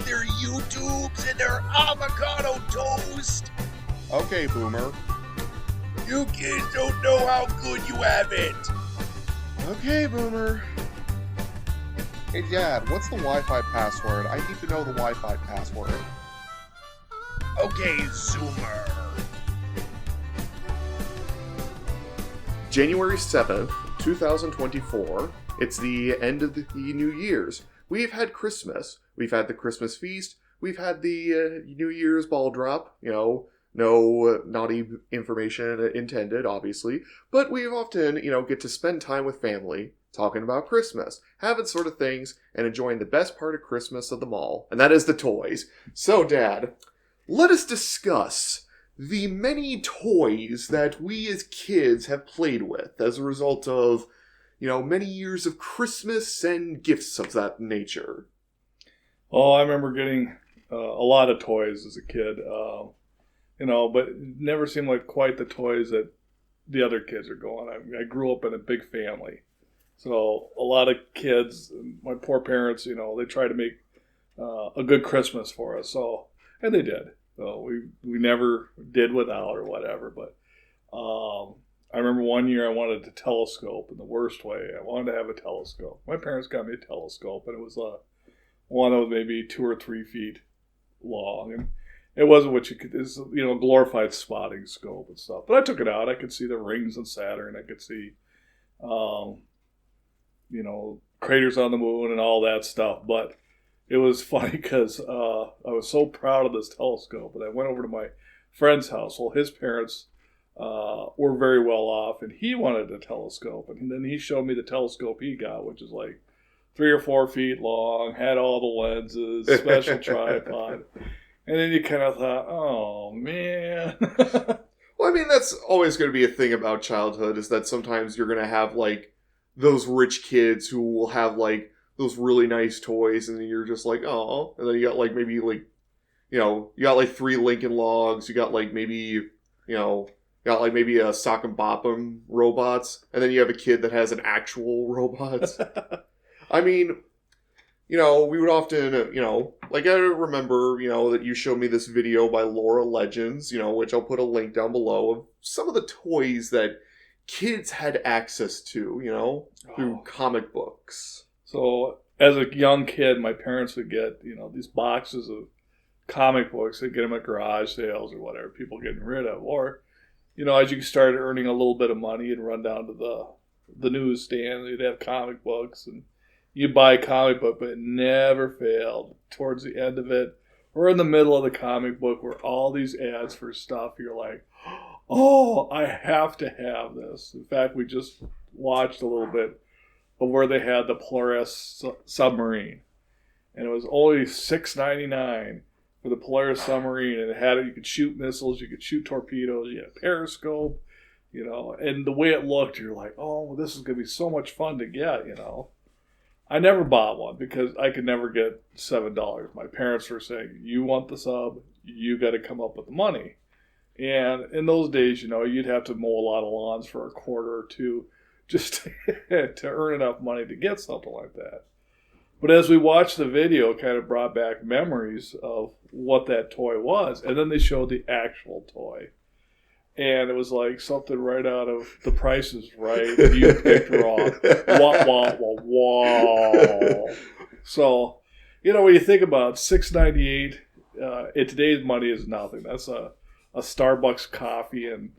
their YouTubes and their avocado toast. Okay, Boomer. You kids don't know how good you have it. Okay, Boomer. Hey, Dad, what's the Wi-Fi password? I need to know the Wi-Fi password. Okay, Zoomer. January 7th, 2024. It's the end of the New Year's. We've had Christmas. We've had the Christmas feast. We've had the New Year's ball drop. You know, no naughty information intended, obviously. But we often, get to spend time with family, talking about Christmas, having sort of things, and enjoying the best part of Christmas of them all. And that is the toys. So, Dad, let us discuss the many toys that we as kids have played with as a result of, many years of Christmas and gifts of that nature. Oh, I remember getting a lot of toys as a kid, but it never seemed like quite the toys that the other kids are going. I grew up in a big family. So a lot of kids, my poor parents, they tried to make a good Christmas for us. And they did. So we never did without or whatever. But I remember one year I wanted a telescope in the worst way. I wanted to have a telescope. My parents got me a telescope, and it was one that was maybe 2 or 3 feet long. And it wasn't what you could, it's a glorified spotting scope and stuff. But I took it out. I could see the rings of Saturn. I could see, craters on the moon and all that stuff. But it was funny because I was so proud of this telescope. And I went over to my friend's house. Well, his parents were very well off, and he wanted a telescope. And then he showed me the telescope he got, which is like 3 or 4 feet long, had all the lenses, special tripod. And then you kind of thought, oh, man. Well, I mean, that's always going to be a thing about childhood, is that sometimes you're going to have, those rich kids who will have, those really nice toys, and then you're just like, oh. And then you got, maybe, you got, 3 Lincoln Logs, you got, maybe, maybe a Sock and Bop-'em robots, and then you have a kid that has an actual robot. I mean, we would often, I remember, that you showed me this video by Laura Legends, which I'll put a link down below, of some of the toys that kids had access to, through comic books. So, as a young kid, my parents would get, these boxes of comic books. They'd get them at garage sales or whatever, people getting rid of. Or, as you started earning a little bit of money, you'd run down to the newsstand, you'd have comic books, and you'd buy a comic book, but it never failed. Towards the end of it, or in the middle of the comic book, were all these ads for stuff. You're like, oh, I have to have this. In fact, we just watched a little bit of where they had the Polaris submarine. And it was only $6.99 for the Polaris submarine. And it had you could shoot missiles, you could shoot torpedoes, you had a periscope, and the way it looked, you're like, oh, this is going to be so much fun to get, I never bought one because I could never get $7. My parents were saying, you want the sub, you got to come up with the money. And in those days, you'd have to mow a lot of lawns for a quarter or two just to earn enough money to get something like that. But as we watched the video, it kind of brought back memories of what that toy was. And then they showed the actual toy. And it was like something right out of The Price is Right. You picked wrong. Wah, wah, wah, wah. So, when you think about $6.98 in today's money is nothing. That's a Starbucks coffee and,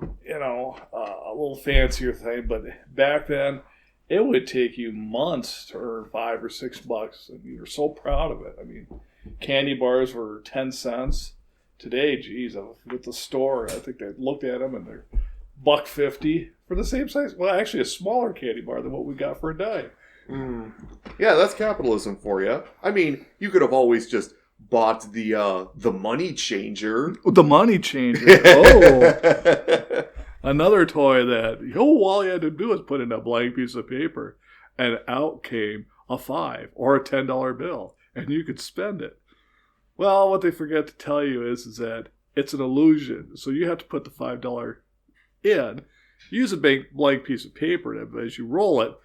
a little fancier thing. But back then, it would take you months to earn $5 or $6. And you were so proud of it. I mean, candy bars were 10 cents. Today, geez, with the store, I think they looked at them and they're $1.50 for the same size. Well, actually, a smaller candy bar than what we got for a dime. Yeah, that's capitalism for you. I mean, you could have always just bought the money changer. The money changer. Oh, another toy that all you had to do was put in a blank piece of paper, and out came a $5 or a $10 bill, and you could spend it. Well, what they forget to tell you is that it's an illusion. So you have to put the $5 in, use a blank piece of paper, and as you roll it,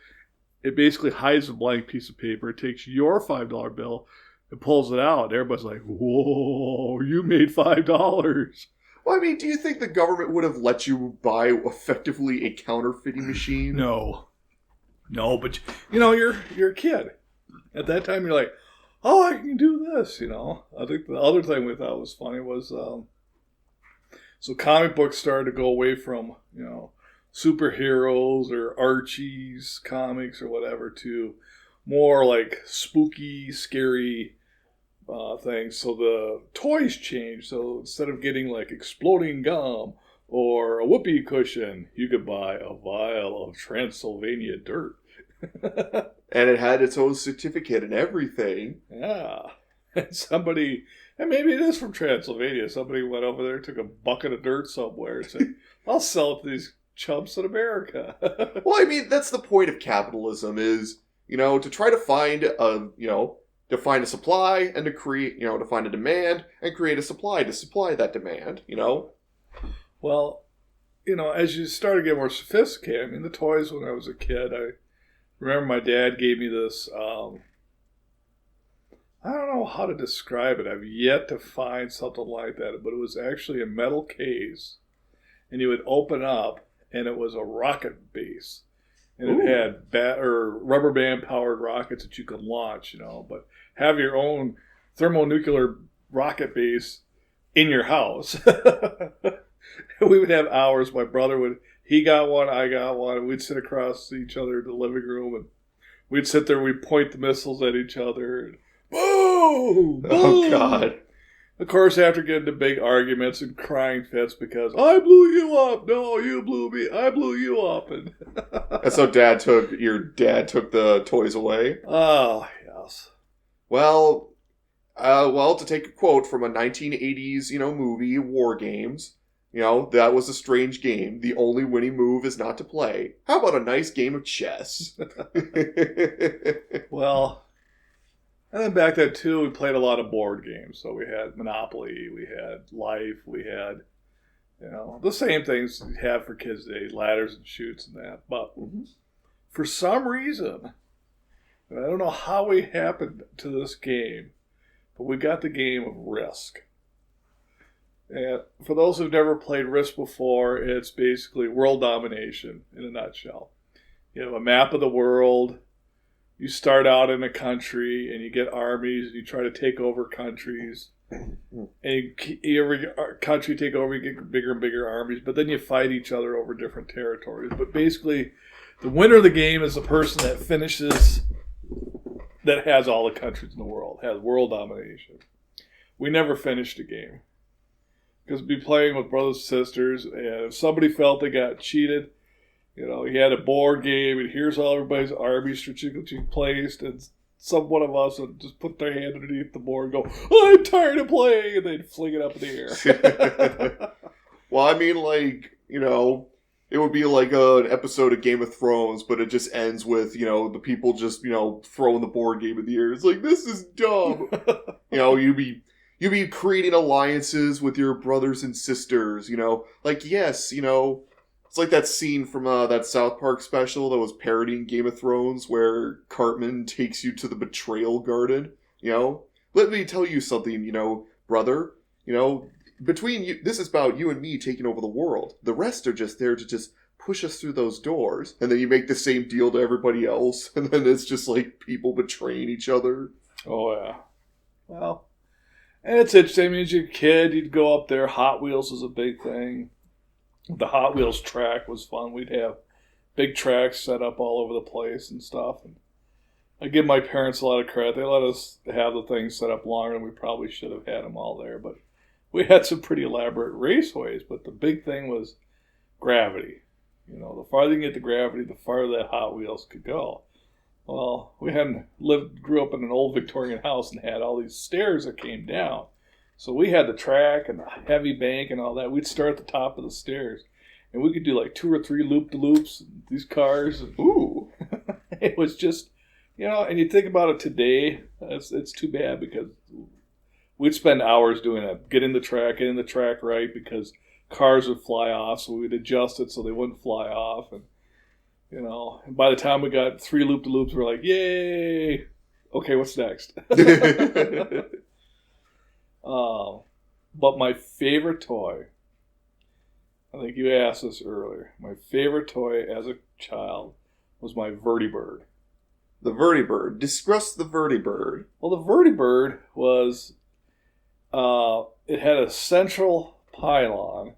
it basically hides the blank piece of paper. It takes your $5 bill, It pulls it out. Everybody's like, whoa, you made $5. Well, I mean, do you think the government would have let you buy effectively a counterfeiting machine? No, but you're a kid. At that time, you're like, oh, I can do this. I think the other thing we thought was funny was, so comic books started to go away from superheroes or Archie's comics or whatever to more like spooky, scary things. So the toys changed. So instead of getting like exploding gum or a whoopee cushion, you could buy a vial of Transylvania dirt. And it had its own certificate and everything. Yeah. And maybe it is from Transylvania. Somebody went over there, took a bucket of dirt somewhere and said, I'll sell it to these chumps in America. Well, I mean, that's the point of capitalism is, to try to find a supply and to create, to find a demand and create a supply to supply that demand, Well, as you start to get more sophisticated, I mean, the toys when I was a kid, I remember my dad gave me this, I don't know how to describe it. I've yet to find something like that, but it was actually a metal case, and you would open up, and it was a rocket base. And Ooh. It had rubber band powered rockets that you could launch, but have your own thermonuclear rocket base in your house. We would have hours. My brother he got one, I got one, and we'd sit across each other in the living room, and we'd sit there, we'd point the missiles at each other, and boom! Boom! Oh, God. Of course, after getting into big arguments and crying fits because I blew you up, no, you blew me, I blew you up, and That's how your dad took the toys away. Oh yes. Well, to take a quote from a 1980s, movie, War Games, that was a strange game. The only winning move is not to play. How about a nice game of chess? Well, and then back then too, we played a lot of board games. So we had Monopoly, we had Life, we had, the same things you have for kids today, ladders and chutes and that. But for some reason, and I don't know how we happened to this game, but we got the game of Risk. And for those who've never played Risk before, it's basically world domination in a nutshell. You have a map of the world. You start out in a country and you get armies and you try to take over countries. And every country take over, you get bigger and bigger armies, but then you fight each other over different territories. But basically, the winner of the game is the person that finishes, that has all the countries in the world, has world domination. We never finished a game. Because we'd be playing with brothers and sisters, and if somebody felt they got cheated, he had a board game, and here's all everybody's armies strategically placed, and one of us would just put their hand underneath the board and go, I'm tired of playing, and they'd fling it up in the air. Well, I mean, it would be like an episode of Game of Thrones, but it just ends with, the people just, throwing the board game in the air. It's like, this is dumb. You'd be creating alliances with your brothers and sisters, yes, it's like that scene from that South Park special that was parodying Game of Thrones where Cartman takes you to the betrayal garden, Let me tell you something, brother, between you, this is about you and me taking over the world. The rest are just there to just push us through those doors. And then you make the same deal to everybody else, and then it's just like people betraying each other. Oh, yeah. Well, and it's interesting. I mean, as a kid, you'd go up there. Hot Wheels was a big thing. The Hot Wheels track was fun. We'd have big tracks set up all over the place and stuff. And I give my parents a lot of credit. They let us have the things set up longer than we probably should have had them all there. But we had some pretty elaborate raceways. But the big thing was gravity. The farther you get to gravity, the farther that Hot Wheels could go. Well, we grew up in an old Victorian house and had all these stairs that came down. So we had the track and the heavy bank and all that. We'd start at the top of the stairs. And we could do like 2 or 3 loop-de-loops, these cars. And, ooh. It was just, and you think about it today, it's too bad because we'd spend hours doing that. Getting the track right because cars would fly off. So we'd adjust it so they wouldn't fly off. And, and by the time we got 3 loop-de-loops, we're like, yay! Okay, what's next? But my favorite toy, I think you asked this earlier, my favorite toy as a child was my Vertibird. The Vertibird. Discuss the Vertibird. Well, the Vertibird was, it had a central pylon,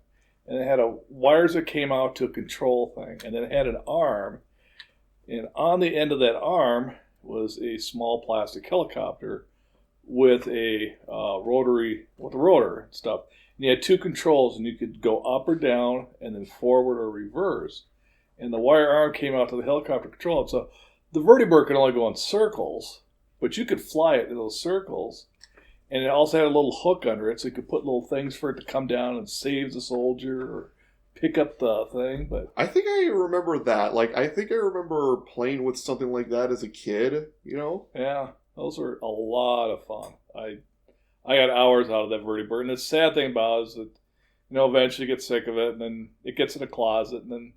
and it had wires that came out to a control thing, and then it had an arm, and on the end of that arm was a small plastic helicopter with a rotor and stuff. And you had two controls, and you could go up or down, and then forward or reverse. And the wire arm came out to the helicopter control. So the Vertibird could only go in circles, but you could fly it in those circles. And it also had a little hook under it, so you could put little things for it to come down and save the soldier or pick up the thing. But I think I remember that. Like, I think I remember playing with something like that as a kid, you know? Yeah, those were a lot of fun. I got hours out of that Vertibird. And the sad thing about it is that, you know, eventually you get sick of it, and then it gets in a closet, and then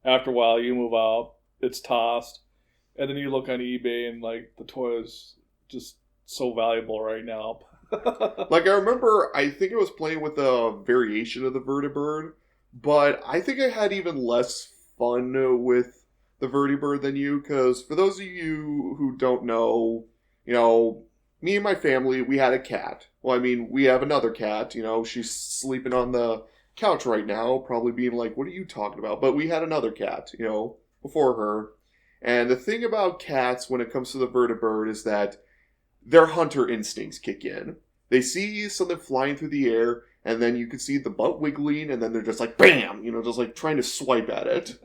after a while you move out, it's tossed, and then you look on eBay, and, like, the toy is just so valuable right now. Like, I remember, I think I was playing with a variation of the Vertibird, but I think I had even less fun with the Vertibird than you, because for those of you who don't know, you know, me and my family, we had a cat. Well, I mean, we have another cat, you know, she's sleeping on the couch right now, probably being like, what are you talking about? But we had another cat, you know, before her. And the thing about cats when it comes to the Vertibird is that their hunter instincts kick in. They see something flying through the air, and then you can see the butt wiggling, and then they're just like, bam, you know, just like trying to swipe at it.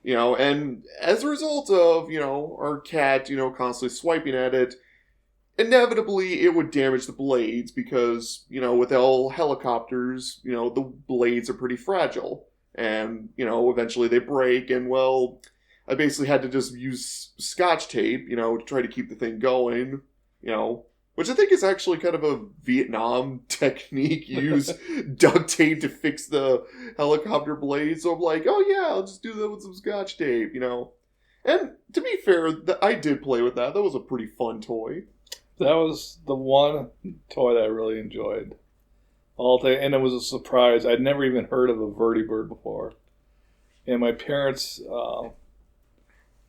You know, and as a result of, you know, our cat, you know, constantly swiping at it, inevitably it would damage the blades because, you know, with all helicopters, you know, the blades are pretty fragile. And, you know, eventually they break, and, well, I basically had to just use Scotch tape, you know, to try to keep the thing going, you know, which I think is actually kind of a Vietnam technique. You use duct tape to fix the helicopter blades. So I'm like, oh yeah, I'll just do that with some Scotch tape, you know. And to be fair, I did play with that. That was a pretty fun toy. That was the one toy that I really enjoyed. And it was a surprise. I'd never even heard of a Vertibird before. And my parents, because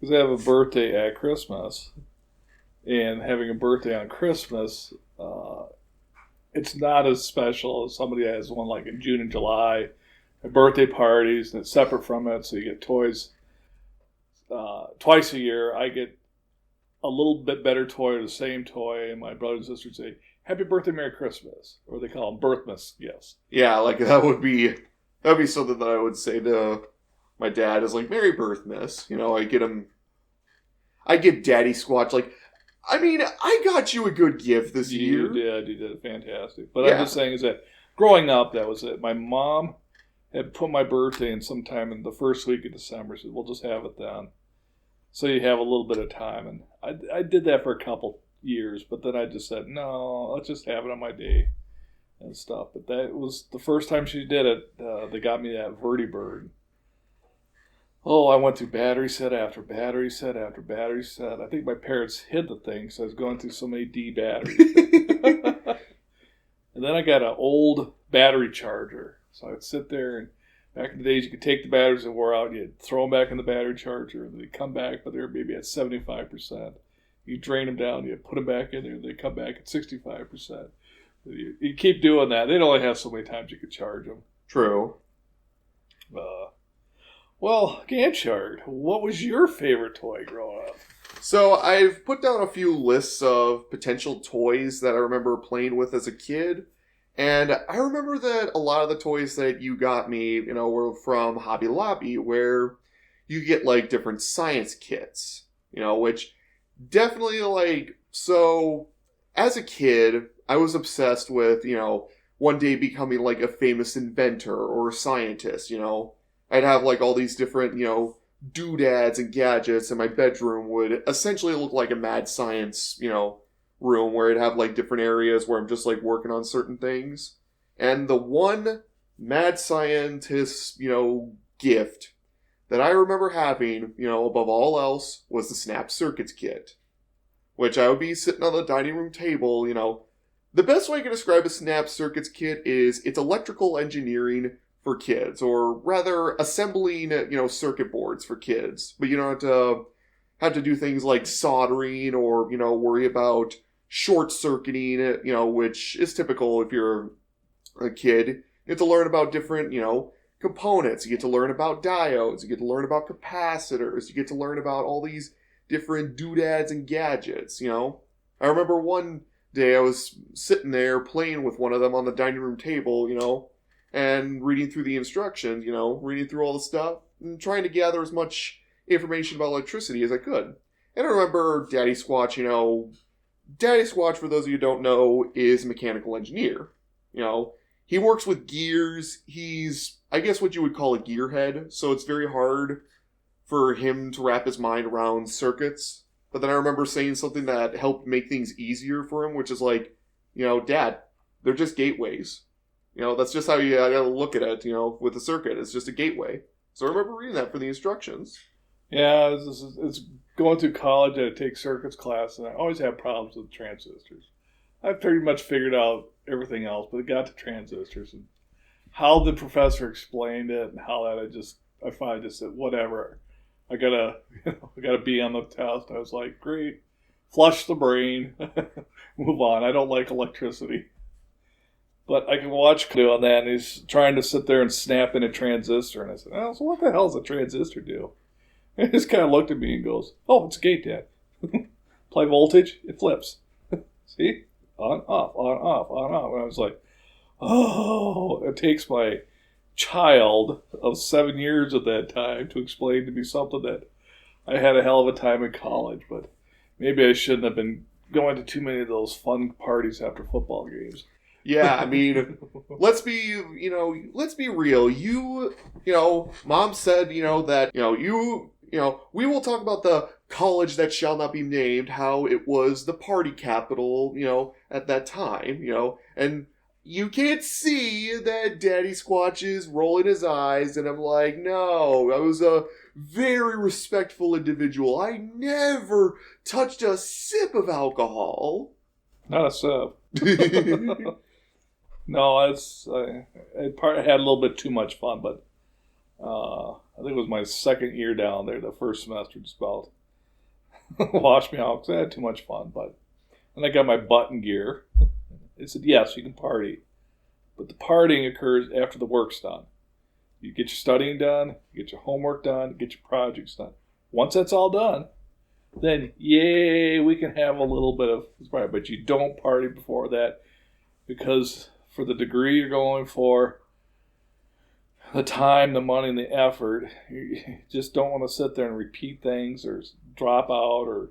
they have a birthday at Christmas, and having a birthday on Christmas, it's not as special as somebody that has one like in June and July, birthday parties, and it's separate from it, so you get toys twice a year. I get a little bit better toy or the same toy, and my brothers and sisters say, Happy Birthday, Merry Christmas, or they call them Birthmas gifts. Yeah, like that would be something that I would say to my dad is like, Merry Birthmas. You know, I get Daddysquatch, like, I mean, I got you a good gift this year. You did fantastic. But yeah. I'm just saying is that growing up, that was it. My mom had put my birthday in sometime in the first week of December. She said, we'll just have it then. So you have a little bit of time. And I did that for a couple years, but then I just said, no, let's just have it on my day and stuff. But that was the first time she did it. They got me that Vertibird. Oh, I went through battery set after battery set after battery set. I think my parents hid the thing, so I was going through so many D batteries. And then I got an old battery charger. So I'd sit there, and back in the days, you could take the batteries that wore out, you'd throw them back in the battery charger, and they'd come back, but they were maybe at 75%. You drain them down, you put them back in there, and they come back at 65%. You keep doing that. They'd only have so many times you could charge them. True. Well, Ghantt Chart, what was your favorite toy growing up? So I've put down a few lists of potential toys that I remember playing with as a kid. And I remember that a lot of the toys that you got me, you know, were from Hobby Lobby, where you get, like, different science kits, you know, which definitely, like, so as a kid, I was obsessed with, you know, one day becoming, like, a famous inventor or a scientist, you know. I'd have, like, all these different, you know, doodads and gadgets, and my bedroom would essentially look like a mad science, you know, room where I'd have, like, different areas where I'm just, like, working on certain things. And the one mad scientist, you know, gift that I remember having, you know, above all else, was the Snap Circuits kit. which I would be sitting on the dining room table, The best way I can describe a snap circuits kit is it's electrical engineering for kids, or rather assembling, circuit boards for kids. But you don't have to do things like soldering or, worry about short circuiting, which is typical if you're a kid. You get to learn about different, components. You get to learn about diodes. You get to learn about capacitors. You get to learn about all these different doodads and gadgets, I remember one day I was sitting there playing with one of them on the dining room table, and reading through the instructions, reading through all the stuff and trying to gather as much information about electricity as I could. And I remember Daddysquatch, Daddysquatch, for those of you who don't know, is a mechanical engineer. He works with gears. He's, I guess, what you would call a gearhead, so it's very hard for him to wrap his mind around circuits. But then I remember saying something that helped make things easier for him, which is like, Dad, they're just gateways. That's just how you gotta look at it, with a circuit. It's just a gateway. So I remember reading that for the instructions. Yeah, it's going through college. I take circuits class, and I always have problems with transistors. I pretty much figured out everything else, but it got to transistors. And how the professor explained it and how that I finally just said, whatever. I got a B on the test. I was like, great. Flush the brain. Move on. I don't like electricity. But I can watch doing that, and he's trying to sit there and snap in a transistor. And I said, oh, so what the hell does a transistor do? And he just kind of looked at me and goes, oh, it's a gate, Dad. Apply voltage, it flips. See? On, off, on, off, on, off. And I was like, oh, it takes my child of 7 years at that time to explain to me something that I had a hell of a time in college. But maybe I shouldn't have been going to too many of those fun parties after football games. Yeah, I mean, let's be real. Mom said, that, we will talk about the college that shall not be named, how it was the party capital, at that time, and you can't see that Daddysquatch is rolling his eyes, and I'm like, no, I was a very respectful individual. I never touched a sip of alcohol. Not a sip. No, I had a little bit too much fun, but I think it was my second year down there. The first semester just about washed me out because I had too much fun. And I got my button gear. They said, yes, you can party, but the partying occurs after the work's done. You get your studying done, you get your homework done, you get your projects done. Once that's all done, then yay, we can have a little bit of party, but you don't party before that because for the degree you're going for, the time, the money, and the effort, you just don't want to sit there and repeat things or drop out or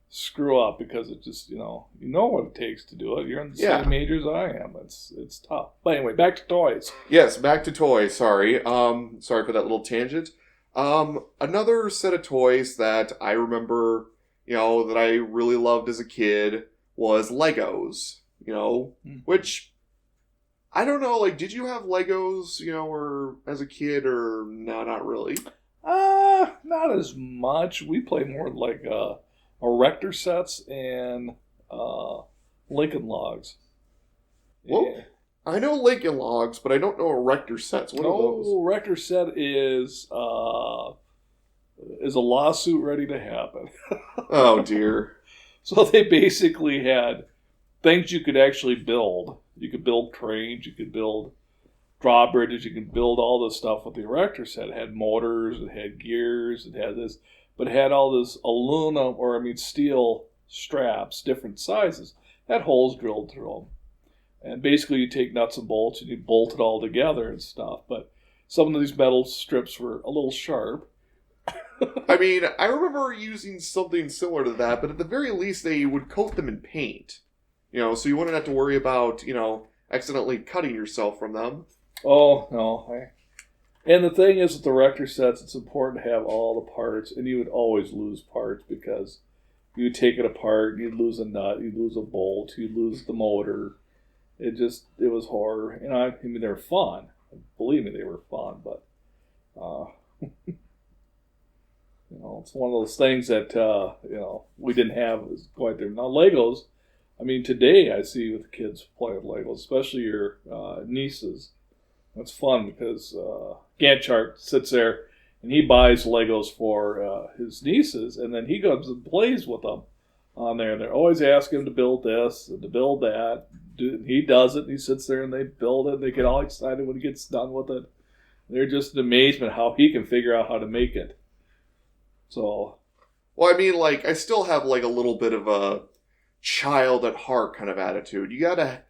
screw up because it just, you know what it takes to do it. You're in the same major as I am. It's tough. But anyway, back to toys. Yes, back to toys. Sorry. Sorry for that little tangent. Another set of toys that I remember, that I really loved as a kid was Legos, which I don't know, did you have Legos, or as a kid, or no, not really? Not as much. We played more like erector sets and Lincoln Logs. Well, yeah. I know Lincoln Logs, but I don't know erector sets. What are those? Erector set is a lawsuit ready to happen. Oh, dear. So they basically had things you could actually build. You could build cranes, you could build drawbridges, you could build all this stuff with the erector set. It had motors, it had gears, it had this, but it had all this steel straps, different sizes, had holes drilled through them. And basically you take nuts and bolts and you bolt it all together and stuff. But some of these metal strips were a little sharp. I remember using something similar to that, but at the very least they would coat them in paint. So you wouldn't have to worry about, accidentally cutting yourself from them. Oh, no. And the thing is with the erector sets, it's important to have all the parts, and you would always lose parts because you would take it apart, you'd lose a nut, you'd lose a bolt, you'd lose the motor. It was horror. They were fun. Believe me, they were fun, but, it's one of those things that, we didn't have quite there. Now, Legos, I mean, today I see with kids play with Legos, especially your nieces. That's fun because Ghantt Chart sits there and he buys Legos for his nieces, and then he goes and plays with them on there. And they're always asking him to build this and to build that. He does it, and he sits there and they build it. And they get all excited when he gets done with it. They're just in amazement how he can figure out how to make it. So, well, I mean, like, I still have like a little bit of a child at heart kind of attitude. You gotta,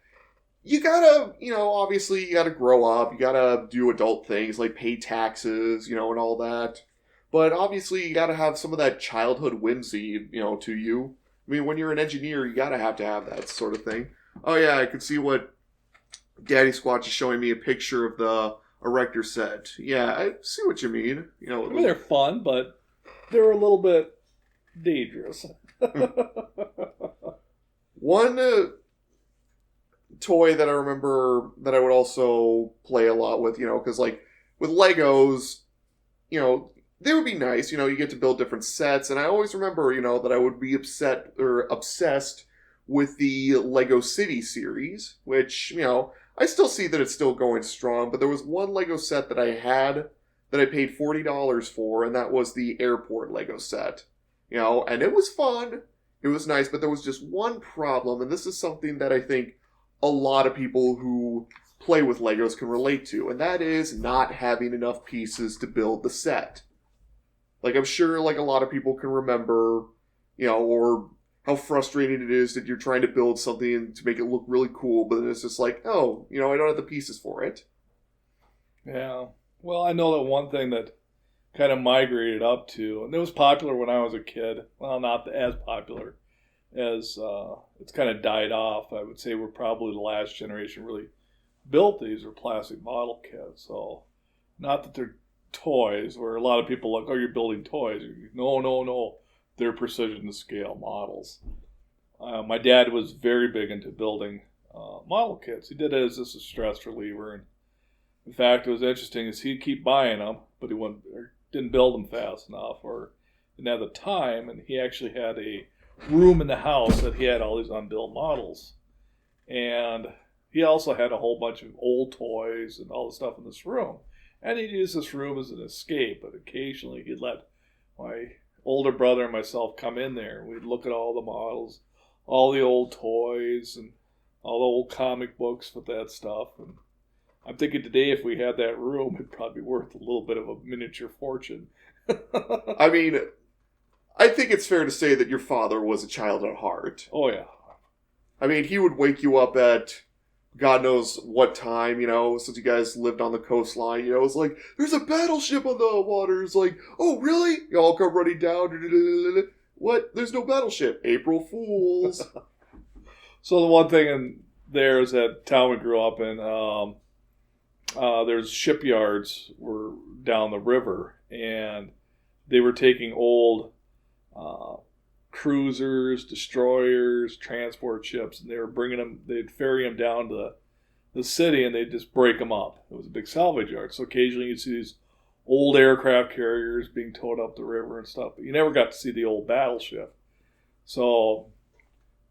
obviously you gotta grow up. You gotta do adult things like pay taxes, and all that. But obviously you gotta have some of that childhood whimsy, to you. I mean, when you're an engineer, you gotta have that sort of thing. Oh yeah, I can see what Daddysquatch is showing me a picture of the Erector set. Yeah, I see what you mean. I mean, they're fun, but they're a little bit dangerous. One toy that I remember that I would also play a lot with, because like with Legos, they would be nice. You get to build different sets, and I always remember, that I would be obsessed with the Lego City series, which, I still see that it's still going strong, but there was one Lego set that I had that I paid $40 for, and that was the airport Lego set. And it was fun. It was nice, but there was just one problem, and this is something that I think a lot of people who play with Legos can relate to, and that is not having enough pieces to build the set. Like, I'm sure, like, a lot of people can remember, or how frustrating it is that you're trying to build something to make it look really cool, but then it's just like, oh, I don't have the pieces for it. Yeah. Well, I know that one thing that kind of migrated up to, and it was popular when I was a kid. Well, not as popular as it's kind of died off. I would say we're probably the last generation really built these, or plastic model kits. So, not that they're toys, where a lot of people like, oh, you're building toys. No. They're precision to scale models. My dad was very big into building model kits. He did it as just a stress reliever. And in fact, it was interesting is he'd keep buying them, but he didn't build them fast enough, or didn't have the time. And he actually had a room in the house that he had all these unbuilt models. And he also had a whole bunch of old toys and all the stuff in this room. And he'd use this room as an escape, but occasionally he'd let my older brother and myself come in there. We'd look at all the models, all the old toys, and all the old comic books with that stuff. And I'm thinking today, if we had that room, it'd probably be worth a little bit of a miniature fortune. I mean, I think it's fair to say that your father was a child at heart. Oh, yeah. I mean, he would wake you up at God knows what time, since you guys lived on the coastline, it's like, there's a battleship on the water. It's like, oh, really? Y'all come running down. What? There's no battleship. April Fools. So the one thing in there is that town we grew up in, there's shipyards were down the river, and they were taking old cruisers, destroyers, transport ships, and they were bringing them, they'd ferry them down to the city, and they'd just break them up. It was a big salvage yard. So occasionally you'd see these old aircraft carriers being towed up the river and stuff, but you never got to see the old battleship. So,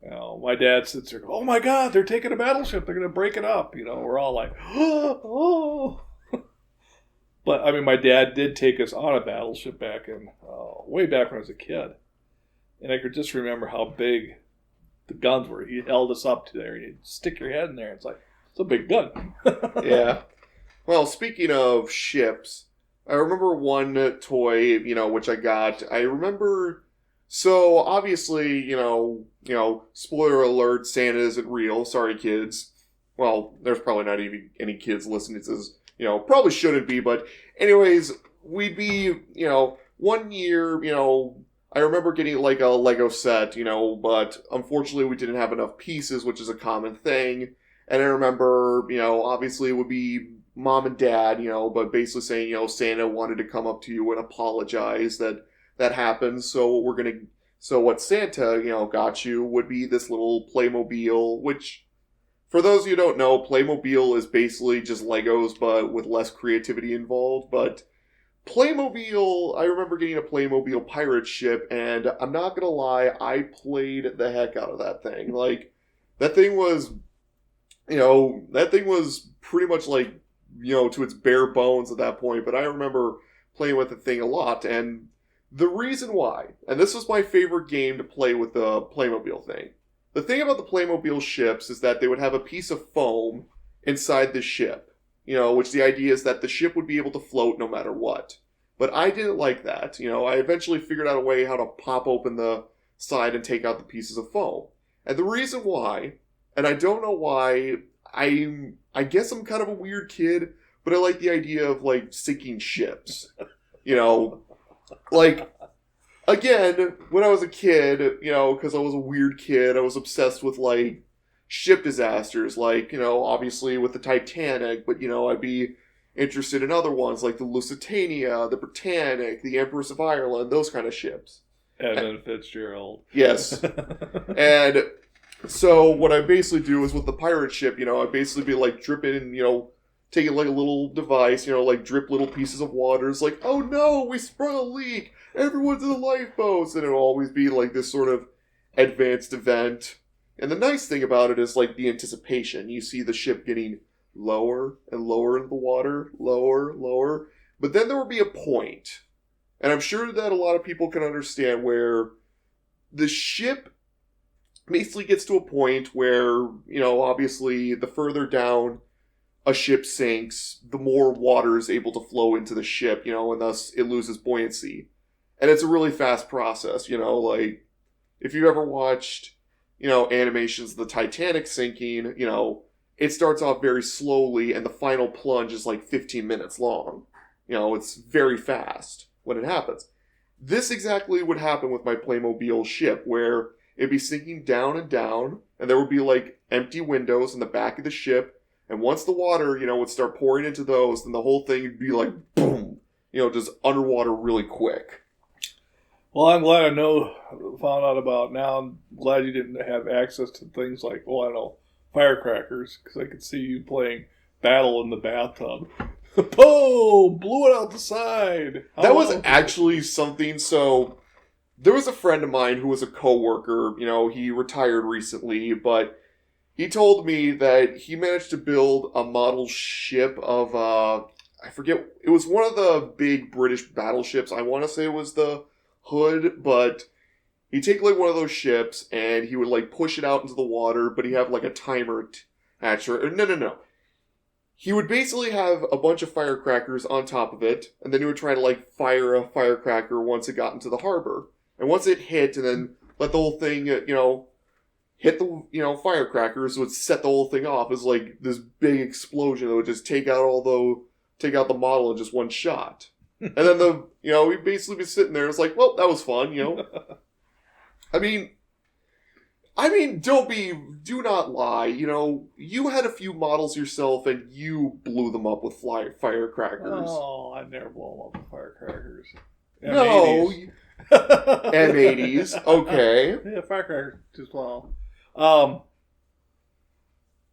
my dad sits there, oh my God, they're taking a battleship, they're going to break it up. We're all like, oh. But, I mean, my dad did take us on a battleship way back when I was a kid. And I could just remember how big the guns were. He held us up to there. You'd stick your head in there. It's like, it's a big gun. Yeah. Well, speaking of ships, I remember one toy, which I got. I remember, so obviously, spoiler alert, Santa isn't real. Sorry, kids. Well, there's probably not even any kids listening to this. Probably shouldn't be. But anyways, we'd be, one year, I remember getting like a Lego set, but unfortunately we didn't have enough pieces, which is a common thing. And I remember, obviously it would be mom and dad, but basically saying, Santa wanted to come up to you and apologize that happened. So what Santa, got you would be this little Playmobil, which for those of you who don't know, Playmobil is basically just Legos, but with less creativity involved. But Playmobil, I remember getting a Playmobil pirate ship, and I'm not gonna lie, I played the heck out of that thing. Like, that thing was, pretty much like, to its bare bones at that point, but I remember playing with the thing a lot, and the reason why, and this was my favorite game to play with the Playmobil thing. The thing about the Playmobil ships is that they would have a piece of foam inside the ship, which the idea is that the ship would be able to float no matter what. But I didn't like that. I eventually figured out a way how to pop open the side and take out the pieces of foam. And the reason why, and I don't know why, I guess I'm kind of a weird kid, but I like the idea of, like, sinking ships. Like, again, when I was a kid, because I was a weird kid, I was obsessed with, like, ship disasters, like, obviously with the Titanic, but, I'd be interested in other ones, like the Lusitania, the Britannic, the Empress of Ireland, those kind of ships. Edmund Fitzgerald. Yes. And so what I basically do is with the pirate ship, I'd basically be, like, dripping, taking, like, a little device, like, drip little pieces of water. It's like, oh no, we sprung a leak! Everyone's in the lifeboats! And it'll always be, like, this sort of advanced event. And the nice thing about it is, like, the anticipation. You see the ship getting lower and lower in the water, lower. But then there will be a point, and I'm sure that a lot of people can understand, where the ship basically gets to a point where, obviously the further down a ship sinks, the more water is able to flow into the ship, and thus it loses buoyancy. And it's a really fast process, like, if you've ever watched, animations of the Titanic sinking, it starts off very slowly, and the final plunge is like 15 minutes long. It's very fast when it happens. This exactly would happen with my Playmobil ship, where it'd be sinking down and down, and there would be, like, empty windows in the back of the ship, and once the water, would start pouring into those, then the whole thing would be like, boom, just underwater really quick. Well, I'm glad found out about now. I'm glad you didn't have access to things like, firecrackers, because I could see you playing Battle in the bathtub. Boom! Blew it out the side. That was actually something. So there was a friend of mine who was a coworker. He retired recently, but he told me that he managed to build a model ship of I forget. It was one of the big British battleships. I want to say it was the Hood, but he'd take, like, one of those ships, and he would, like, push it out into the water, but he'd have, like, a timer No. He would basically have a bunch of firecrackers on top of it, and then he would try to, like, fire a firecracker once it got into the harbor. And once it hit, and then let the whole thing, hit the, firecrackers, would set the whole thing off as, like, this big explosion that would just take out the model in just one shot. And then we'd basically be sitting there, it's like, well, that was fun, I mean, do not lie. You had a few models yourself, and you blew them up with firecrackers. Oh, I never blow them up with firecrackers. No. M80s, okay. Yeah, firecrackers as well.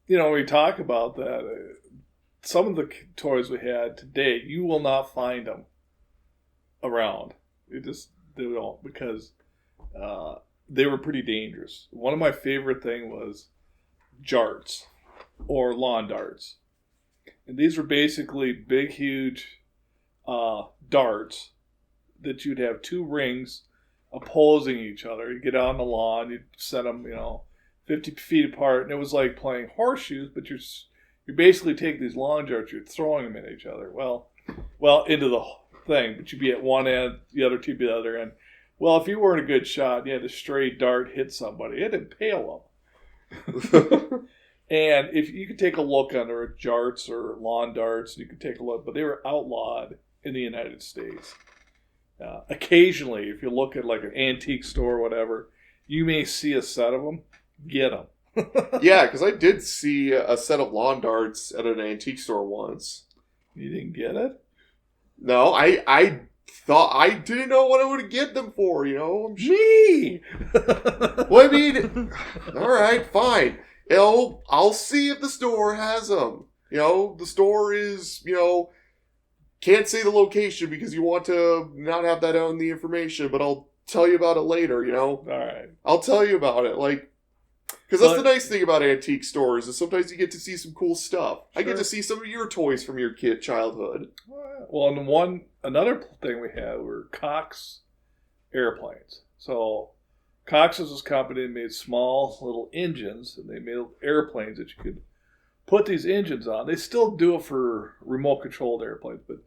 We talk about that. Some of the toys we had today, you will not find them around. They don't, because they were pretty dangerous. One of my favorite thing was jarts, or lawn darts. And these were basically big, huge darts that you'd have two rings opposing each other. You'd get out on the lawn, you'd set them, 50 feet apart, and it was like playing horseshoes, but you're basically taking these lawn darts, you're throwing them at each other. Well, into the thing, but you'd be at one end, the other two be the other end. Well, if you weren't a good shot, you had a stray dart hit somebody, it'd impale them. And if you could take a look under jarts or lawn darts, you could take a look, but they were outlawed in the United States. Occasionally, if you look at like an antique store or whatever, you may see a set of them. Get them. Yeah, because I did see a set of lawn darts at an antique store once. You didn't get it? No, I thought I didn't know what I would get them for. Me. Well, I mean, all right, fine. I'll see if the store has them. The store is Can't say the location because you want to not have that on the information, but I'll tell you about it later, you know? All right. I'll tell you about it, like, because that's the nice thing about antique stores is sometimes you get to see some cool stuff. Sure. I get to see some of your toys from your childhood. Well, and another thing we had were Cox airplanes. So Cox was this company that made small little engines, and they made airplanes that you could put these engines on. They still do it for remote-controlled airplanes, but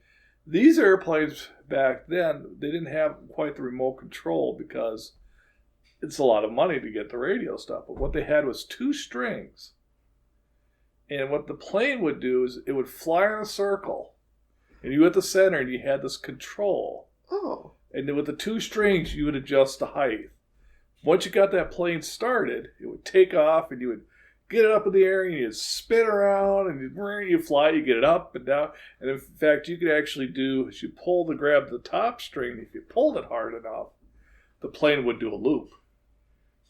these airplanes back then, they didn't have quite the remote control because it's a lot of money to get the radio stuff. But what they had was 2 strings. And what the plane would do is it would fly in a circle. And you at the center, and you had this control. Oh. And then with the 2 strings, you would adjust the height. Once you got that plane started, it would take off, and you would get it up in the air, and you'd spin around, and you fly, you get it up and down. And in fact, you could actually do, as you grab the top string, if you pulled it hard enough, the plane would do a loop.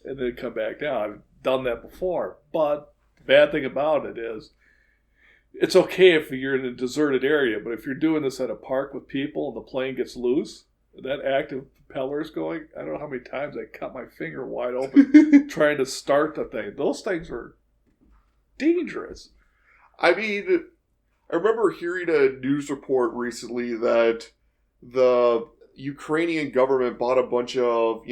And then come back down. I've done that before. But the bad thing about it is, it's okay if you're in a deserted area, but if you're doing this at a park with people and the plane gets loose, that active propeller is going, I don't know how many times I cut my finger wide open trying to start the thing. Those things are dangerous. I mean, I remember hearing a news report recently that the Ukrainian government bought a bunch of,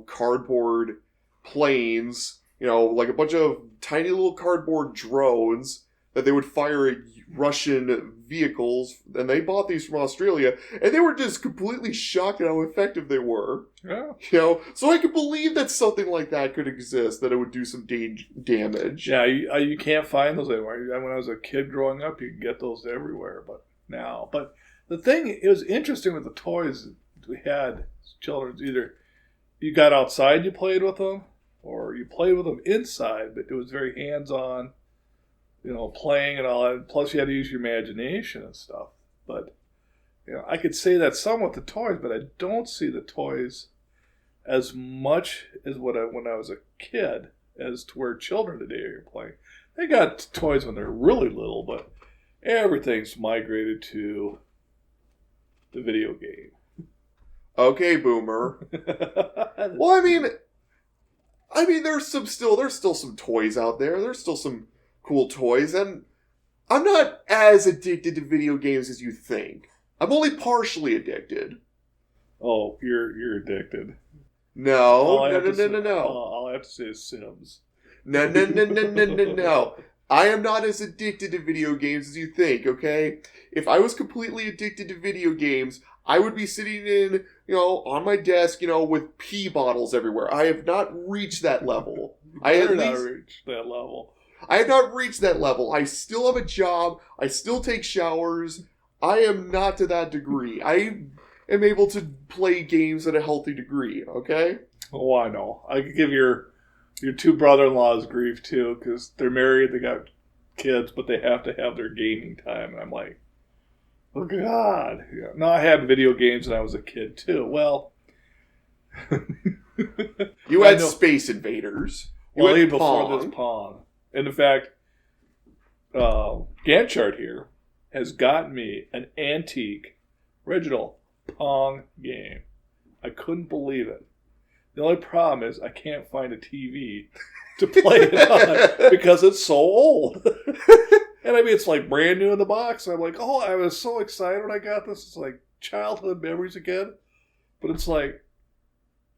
cardboard planes, like a bunch of tiny little cardboard drones that they would fire at Russian vehicles, and they bought these from Australia, and they were just completely shocked at how effective they were. Yeah. So I can believe that something like that could exist, that it would do some damage. Yeah, you can't find those anywhere. When I was a kid growing up, you could get those everywhere, but the thing, it was interesting with the toys we had as children, either you got outside, you played with them, or you played with them inside, but it was very hands-on, playing and all that. Plus, you had to use your imagination and stuff. But, I could say that some with the toys, but I don't see the toys as much as when I was a kid as to where children today are playing. They got toys when they're really little, but everything's migrated to the video game. Okay, boomer. Well, I mean, there's still some toys out there. There's still some cool toys, and I'm not as addicted to video games as you think. I'm only partially addicted. Oh, you're addicted. No. All I have to say is Sims. No. I am not as addicted to video games as you think, okay? If I was completely addicted to video games, I would be sitting in, on my desk, with pee bottles everywhere. I have not reached that level. I have not reached that level. I have not reached that level. I still have a job. I still take showers. I am not to that degree. I am able to play games at a healthy degree, okay? Oh, I know. I could give your 2 brother-in-laws grief, too, because they're married, they got kids, but they have to have their gaming time. And I'm like, oh, God. Yeah. No, I had video games when I was a kid, too. Well, you had Space Invaders. You had before this Pong. And in fact, Ghantt Chart here has gotten me an antique, original Pong game. I couldn't believe it. The only problem is I can't find a TV to play it on because it's so old. And it's like brand new in the box. And I'm like, oh, I was so excited when I got this. It's like childhood memories again. But it's like,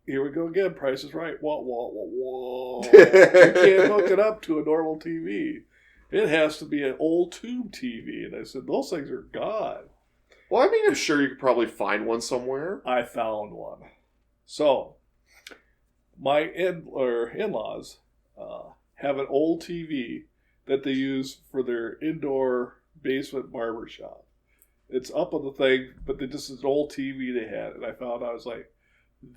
here we go again. Price is Right. Whoa. You can't hook it up to a normal TV. It has to be an old tube TV. And I said, those things are gone. Well, I'm sure you could probably find one somewhere. I found one. So, my in-laws have an old TV that they use for their indoor basement barber shop. It's up on the thing, but this is an old TV they had. And I found out, I was like,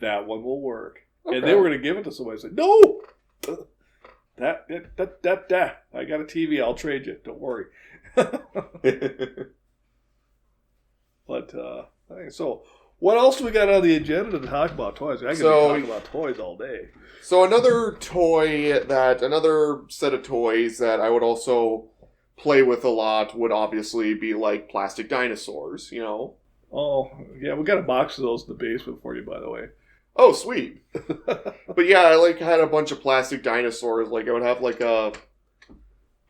that one will work. Okay. And they were going to give it to somebody. I said, no! That. I got a TV. I'll trade you. Don't worry. But, so, what else do we got on the agenda to talk about toys? I can be talking about toys all day. So another set of toys that I would also play with a lot would obviously be like plastic dinosaurs, you know? Oh, yeah, we got a box of those in the basement for you, by the way. Oh, sweet. But yeah, I like had a bunch of plastic dinosaurs. Like I would have like a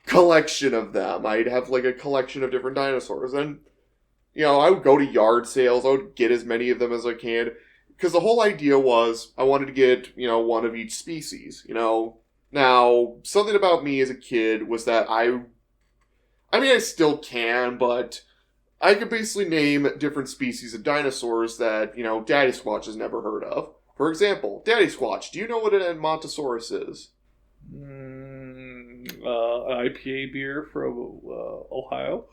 collection of them. I'd have like a collection of different dinosaurs. And, you know, I would go to yard sales. I would get as many of them as I can. Because the whole idea was I wanted to get, you know, one of each species, you know. Now, something about me as a kid was that I mean, I still can, but I could basically name different species of dinosaurs that, you know, Daddysquatch has never heard of. For example, Daddysquatch, do you know what an Edmontosaurus is? An IPA beer from Ohio?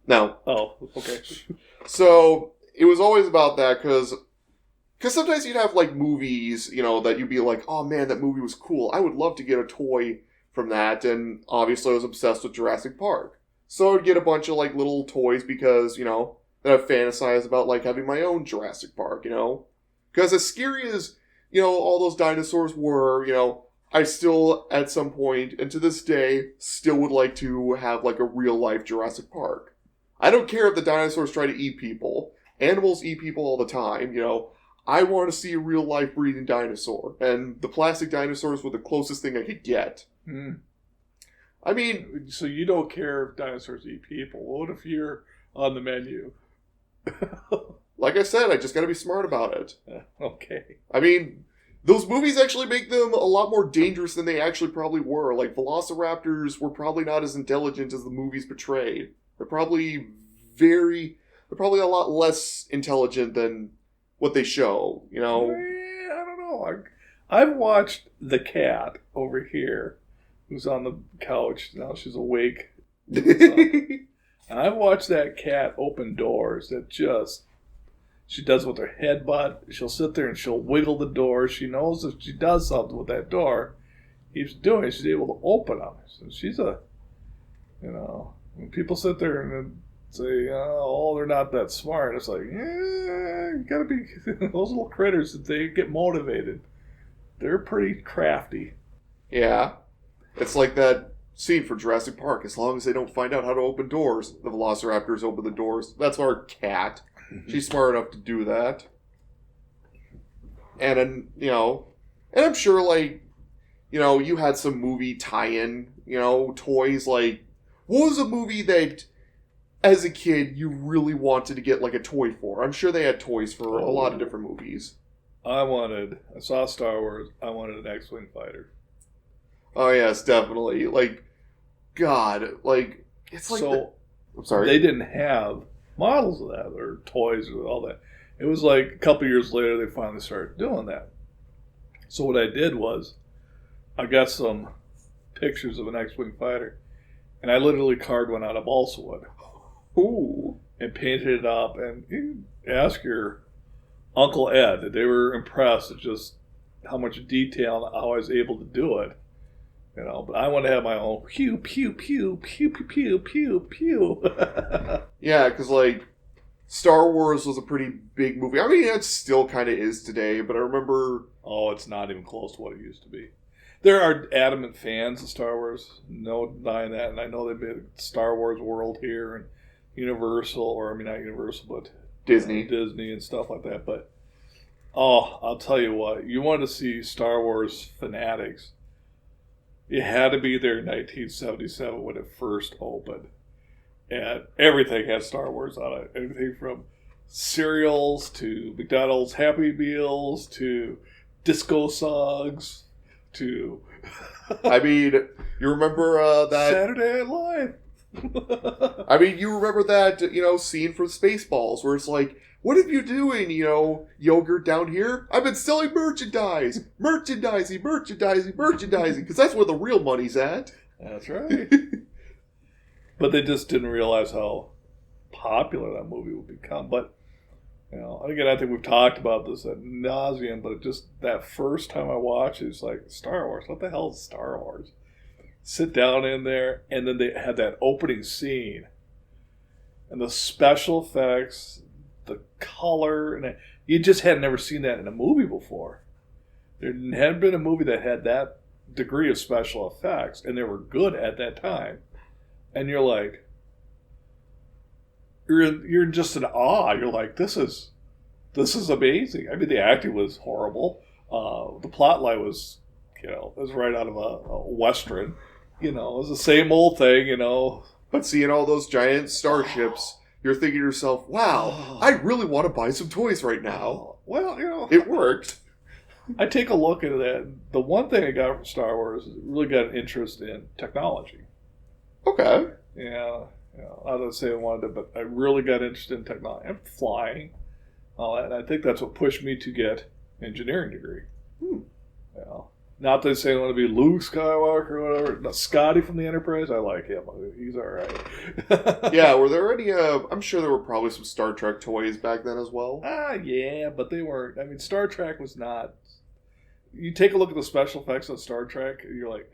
No. Oh, okay. So, it was always about that because sometimes you'd have, like, movies, you know, that you'd be like, oh man, that movie was cool. I would love to get a toy from that. And obviously I was obsessed with Jurassic Park. So I would get a bunch of, like, little toys because, you know, that I've fantasized about, like, having my own Jurassic Park, you know? Because as scary as, you know, all those dinosaurs were, you know, I still, at some point, and to this day, still would like to have, like, a real-life Jurassic Park. I don't care if the dinosaurs try to eat people. Animals eat people all the time, you know? I want to see a real-life breathing dinosaur. And the plastic dinosaurs were the closest thing I could get. I mean... So you don't care if dinosaurs eat people. What if you're on the menu? Like I said, I just gotta be smart about it. Okay. I mean, those movies actually make them a lot more dangerous than they actually probably were. Like, velociraptors were probably not as intelligent as the movies portrayed. They're probably a lot less intelligent than what they show, you know? I don't know. I've watched the cat over here, who's on the couch. Now she's awake. And I've watched that cat open doors that she does with her headbutt. She'll sit there and she'll wiggle the door. She knows if she does something with that door, keeps doing it, she's able to open them. So she's when people sit there and say, oh, they're not that smart, it's like, you gotta be, those little critters, if they get motivated, they're pretty crafty. Yeah. It's like that scene for Jurassic Park. As long as they don't find out how to open doors, the velociraptors open the doors. That's our cat. She's smart enough to do that. And, you know, and I'm sure, like, you know, you had some movie tie-in, you know, toys. Like, what was a movie that, as a kid, you really wanted to get, like, a toy for? I'm sure they had toys for a lot of different movies. I saw Star Wars, I wanted an X-Wing fighter. Oh, yes, definitely. Like, God, like, it's like... I'm sorry. They didn't have models of that, or toys, or all that. It was like a couple years later, they finally started doing that. So what I did was, I got some pictures of an X-Wing fighter, and I literally carved one out of balsa wood. Ooh. And painted it up, and you ask your Uncle Ed. They were impressed at just how much detail and how I was able to do it. You know, but I want to have my own pew, pew, pew, pew, pew, pew, pew, pew. Yeah, because, like, Star Wars was a pretty big movie. I mean, it still kind of is today, but I remember... Oh, it's not even close to what it used to be. There are adamant fans of Star Wars, no denying that, and I know they've been Star Wars World here, and Universal, or I mean, not Universal, but... Disney and stuff like that, but... Oh, I'll tell you what, you want to see Star Wars fanatics... You had to be there in 1977 when it first opened. And everything had Star Wars on it. Everything from cereals to McDonald's Happy Meals to disco songs to... I mean, you remember that... Saturday Night Live. I mean, you remember that, you know, scene from Spaceballs where it's like, what are you doing, you know, yogurt down here? I've been selling merchandise. Merchandising, because that's where the real money's at. That's right. But they just didn't realize how popular that movie would become. But, you know, again, I think we've talked about this ad nauseum, but just that first time I watched it, it's like, Star Wars, what the hell is Star Wars? Sit down in there, and then they had that opening scene. And the special effects... the color, and you just had never seen that in a movie before. There hadn't been a movie that had that degree of special effects, and they were good at that time. and you're like, you're just in awe. You're like, this is amazing. I mean, the acting was horrible. The plot line was, it was right out of a Western. It was the same old thing, But seeing all those giant starships, you're thinking to yourself, wow, I really want to buy some toys right now. Well, It worked. I take a look at that. The one thing I got from Star Wars is really got an interest in technology. Okay. Yeah. I don't say I wanted to, but I really got interested in technology. I'm flying, all that. And I think that's what pushed me to get an engineering degree. Not that I say I want to be Luke Skywalker or whatever. No, Scotty from the Enterprise, I like him. He's all right. Yeah, were there any, I'm sure there were probably some Star Trek toys back then as well. Yeah, but they weren't. I mean, Star Trek was not. You take a look at the special effects on Star Trek, and you're like,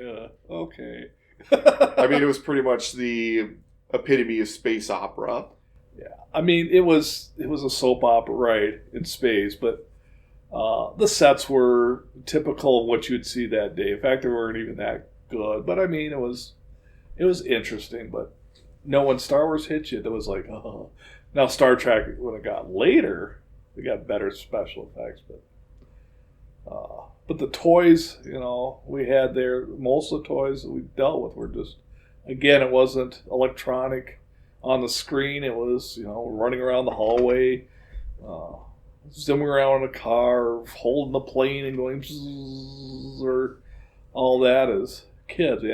okay. I mean, it was pretty much the epitome of space opera. Yeah, I mean, it was a soap opera, right, in space, but the sets were typical of what you'd see that day. In fact, they weren't even that good. But I mean, it was interesting. But no, when Star Wars hit you, it was like, oh. Now Star Trek, when it got later, they got better special effects. But the toys, we had there, most of the toys that we dealt with were just, again, it wasn't electronic on the screen. It was, running around the hallway, zooming around in a car, or holding the plane and going bzzz, or all that as kids. We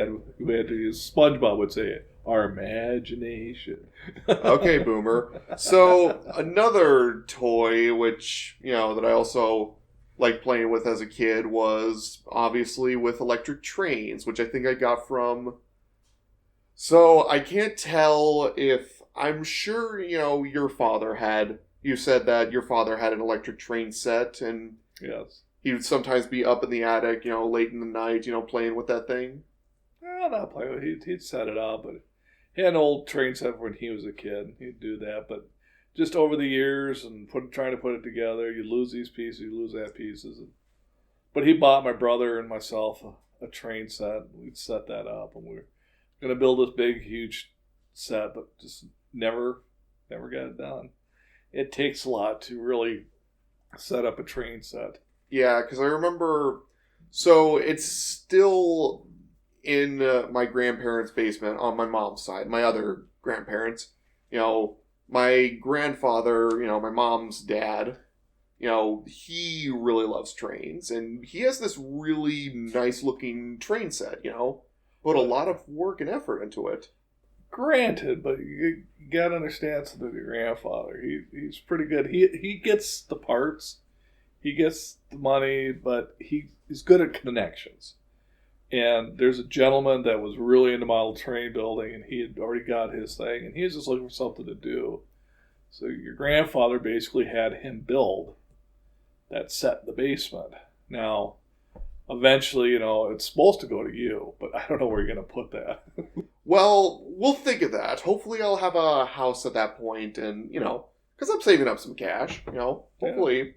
had to use, SpongeBob would say it, our imagination. Okay, Boomer. So another toy, which, that I also liked playing with as a kid was obviously with electric trains, which I think I got from... So I can't tell if... I'm sure, your father had... You said that your father had an electric train set, and yes, he would sometimes be up in the attic, late in the night, playing with that thing. Well, not playing with it. He'd set it up, but he had an old train set when he was a kid. He'd do that, but just over the years and trying to put it together, you lose these pieces, you lose that pieces. But he bought my brother and myself a train set. We'd set that up, and we were going to build this big, huge set, but just never got it done. It takes a lot to really set up a train set. Yeah, because I remember... So it's still in my grandparents' basement on my mom's side, my other grandparents. My grandfather, my mom's dad, he really loves trains. And he has this really nice-looking train set, put a lot of work and effort into it. Granted, but you got to understand something with your grandfather. He's pretty good. He gets the parts, he gets the money, but he's good at connections. And there's a gentleman that was really into model train building, and he had already got his thing, and he was just looking for something to do. So your grandfather basically had him build that set in the basement. Now, eventually, it's supposed to go to you, but I don't know where you're going to put that. Well, we'll think of that. Hopefully I'll have a house at that point, and, because I'm saving up some cash, hopefully,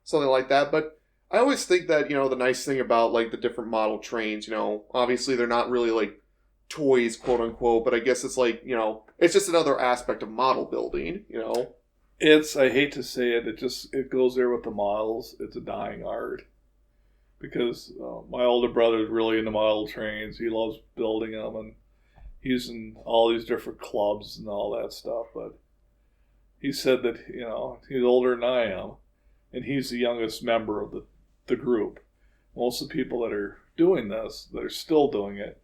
something like that. But I always think that, the nice thing about, like, the different model trains, obviously they're not really, like, toys, quote unquote, but I guess it's like, it's just another aspect of model building, It's, I hate to say it, it goes there with the models. It's a dying art. Because my older brother is really into model trains. He loves building them, and he's in all these different clubs and all that stuff. But he said that, he's older than I am, and he's the youngest member of the group. Most of the people that are doing this, that are still doing it,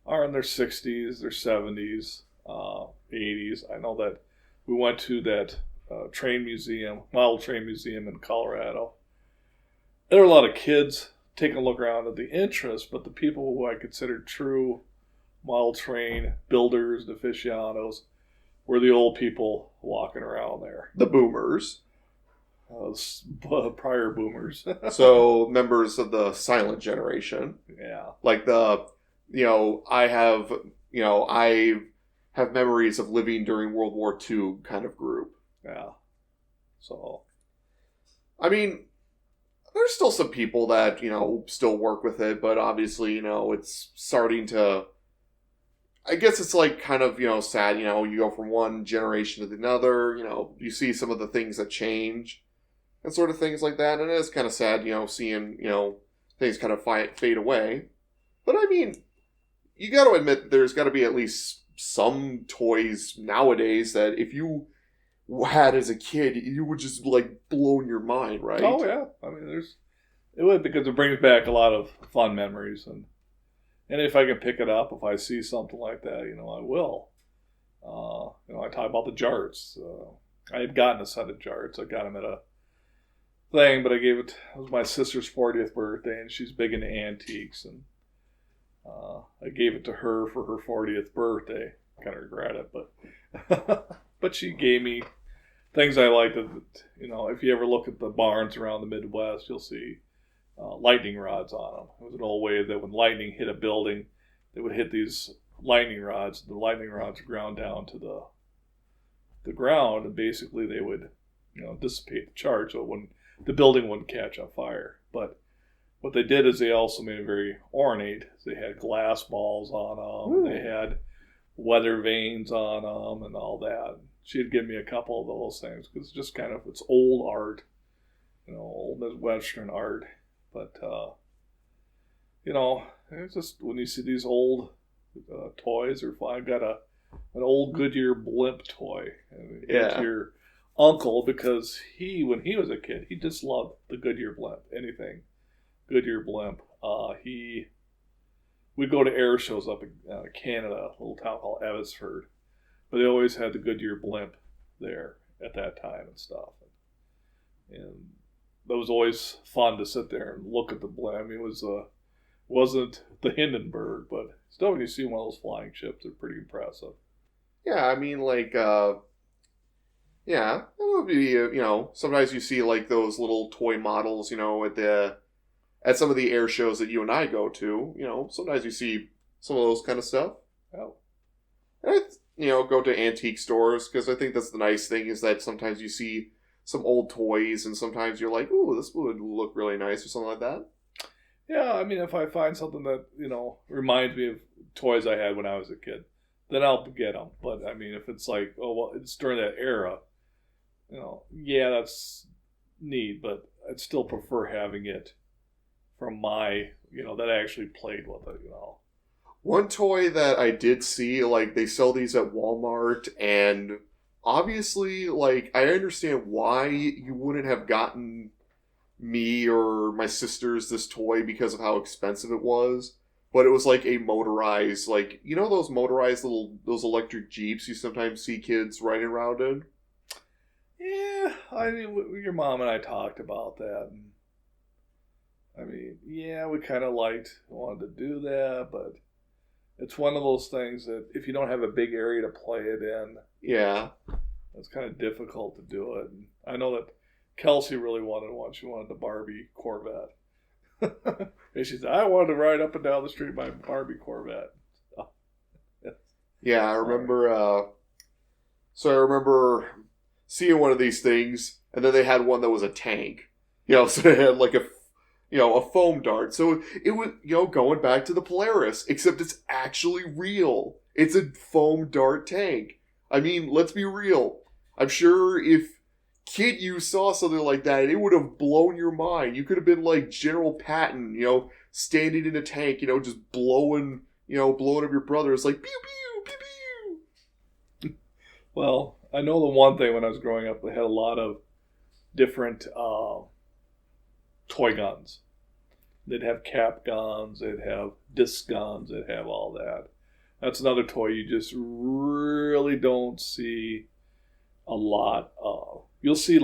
are in their 60s, their 70s, 80s. I know that we went to that model train museum in Colorado. There were a lot of kids taking a look around at the interest, but the people who I considered true model train builders and aficionados were the old people walking around there. The boomers. Prior boomers. So, members of the silent generation. Yeah. Like I have memories of living during World War II kind of group. Yeah. So. I mean, there's still some people that, still work with it, but obviously, it's starting to... I guess it's like kind of, sad, you go from one generation to another, you see some of the things that change and sort of things like that. And it is kind of sad, seeing, things kind of fade away. But I mean, you got to admit there's got to be at least some toys nowadays that if you had as a kid, you would just like blown your mind, right? Oh yeah, I mean, it would, because it brings back a lot of fun memories, and if I can pick it up, if I see something like that, I will. I talk about the jarts. I had gotten a set of jarts. I got them at a thing, but it was my sister's 40th birthday, and she's big into antiques, and I gave it to her for her 40th birthday. Kind of regret it, but but she gave me things I liked. If you ever look at the barns around the Midwest, you'll see lightning rods on them. It was an old way that when lightning hit a building, they would hit these lightning rods. The lightning rods would ground down to the ground, and basically they would, dissipate the charge, so the building wouldn't catch on fire. But what they did is they also made it very ornate. They had glass balls on them. Ooh. They had weather vanes on them and all that. She'd give me a couple of those things because it's just it's old art, old Midwestern art. But, it's just when you see these old toys, or I got an old Goodyear blimp toy. It's your uncle, because when he was a kid, he just loved the Goodyear blimp, anything Goodyear blimp. We'd go to air shows up in Canada, a little town called Abbotsford, but they always had the Goodyear blimp there at that time and stuff. And it was always fun to sit there and look at the blimp. I mean, it wasn't the Hindenburg, but still, when you see one of those flying ships, they're pretty impressive. Yeah, I mean, it would be, sometimes you see like those little toy models, at some of the air shows that you and I go to, sometimes you see some of those kind of stuff. Oh. And go to antique stores, because I think that's the nice thing, is that sometimes you see some old toys, and sometimes you're like, ooh, this would look really nice, or something like that. Yeah, I mean, if I find something that, reminds me of toys I had when I was a kid, then I'll get them. But, I mean, if it's like, oh, well, it's during that era, yeah, that's neat, but I'd still prefer having it from my, that I actually played with it, One toy that I did see, like, they sell these at Walmart, and obviously, like, I understand why you wouldn't have gotten me or my sisters this toy because of how expensive it was, but it was like a motorized, like, those motorized those electric Jeeps you sometimes see kids riding around in? Yeah, I mean, your mom and I talked about that, and I mean, yeah, we kind of wanted to do that, but it's one of those things that if you don't have a big area to play it in, yeah, it's kind of difficult to do it. And I know that Kelsey really wanted one. She wanted the Barbie Corvette. And she said, I wanted to ride up and down the street in my Barbie Corvette. Yeah, I remember, I remember seeing one of these things, and then they had one that was a tank. So they had like a foam dart. So it was, going back to the Polaris, except it's actually real. It's a foam dart tank. I mean, let's be real. I'm sure if kid you saw something like that, it would have blown your mind. You could have been like General Patton, standing in a tank, just blowing up your brothers like pew pew pew pew. Well, I know the one thing when I was growing up, they had a lot of different toy guns. They'd have cap guns, they'd have disc guns, they'd have all that. That's another toy you just really don't see a lot of. You'll see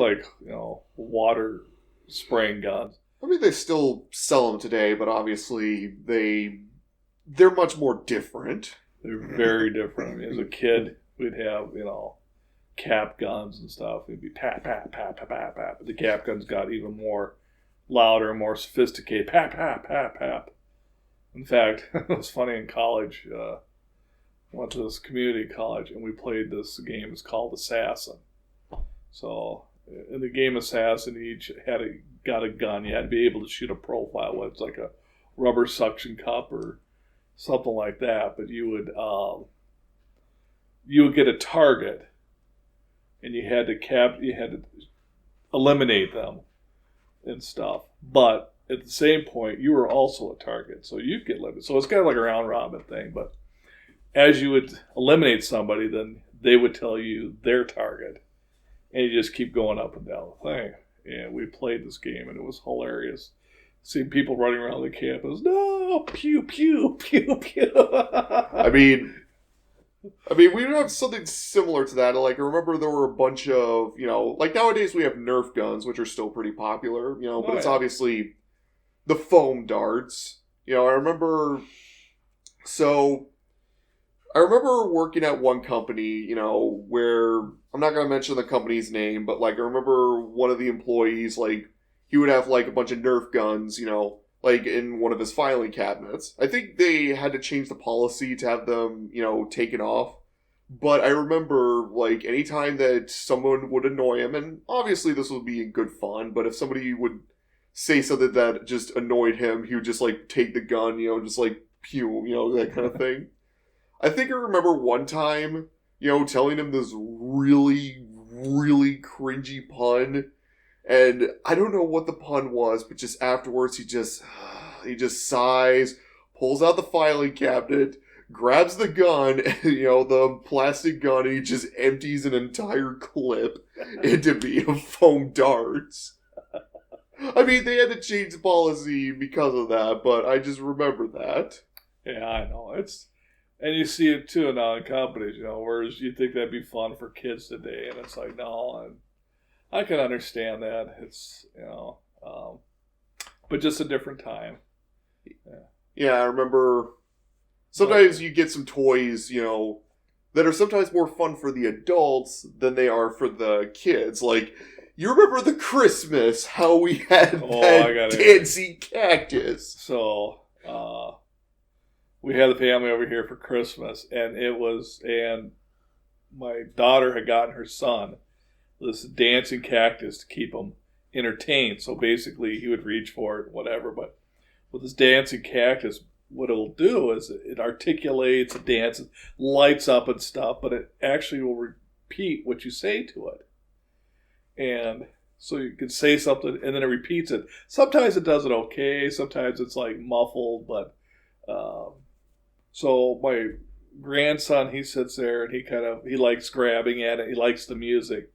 water spraying guns. I mean, they still sell them today, but obviously they're much more different. They're very different. I mean, as a kid, we'd have, cap guns and stuff. It'd be pat, pat, pat, pat, pat, pat. But the cap guns got even more louder, more sophisticated. Pat, pat, pat, pat. In fact, it was funny in college. I went to this community college, and we played this game. It's called Assassin. So, in the game Assassin, each got a gun. You had to be able to shoot a profile. It's like a rubber suction cup or something like that. But you would get a target, and you had to eliminate them and stuff. But at the same point, you were also a target, so you get limited. So it's kind of like a round robin thing. But as you would eliminate somebody, then they would tell you their target, and you just keep going up and down the thing. And we played this game, and it was hilarious. Seeing people running around the campus, no, pew, pew, pew, pew. I mean, we would have something similar to that. Like, I remember there were a bunch of, like nowadays we have Nerf guns, which are still pretty popular, but it's obviously the foam darts. I remember working at one company, where I'm not going to mention the company's name, but like I remember one of the employees, like he would have like a bunch of Nerf guns, like in one of his filing cabinets. I think they had to change the policy to have them, taken off. But I remember like anytime that someone would annoy him, and obviously this would be in good fun, but if somebody would say something that just annoyed him, he would just like take the gun, just like pew, that kind of thing. I think I remember one time, telling him this really, really cringy pun. And I don't know what the pun was, but just afterwards he just sighs, pulls out the filing cabinet, grabs the gun, the plastic gun, and he just empties an entire clip into me of foam darts. I mean, they had to change the policy because of that, but I just remember that. Yeah, I know. And you see it too now in companies, whereas you think that'd be fun for kids today, and it's like, no, and I can understand that. It's, but just a different time. Yeah, I remember sometimes you get some toys, that are sometimes more fun for the adults than they are for the kids. Like, you remember the Christmas, how we had that dancing cactus. So, we had the family over here for Christmas, and my daughter had gotten her son this dancing cactus to keep him entertained. So basically, he would reach for it, whatever. But with this dancing cactus, what it'll do is it articulates, it dances, lights up and stuff, but it actually will repeat what you say to it. And so you can say something, and then it repeats it. Sometimes it does it okay. Sometimes it's like muffled, but so my grandson, he sits there and he likes grabbing at it. He likes the music,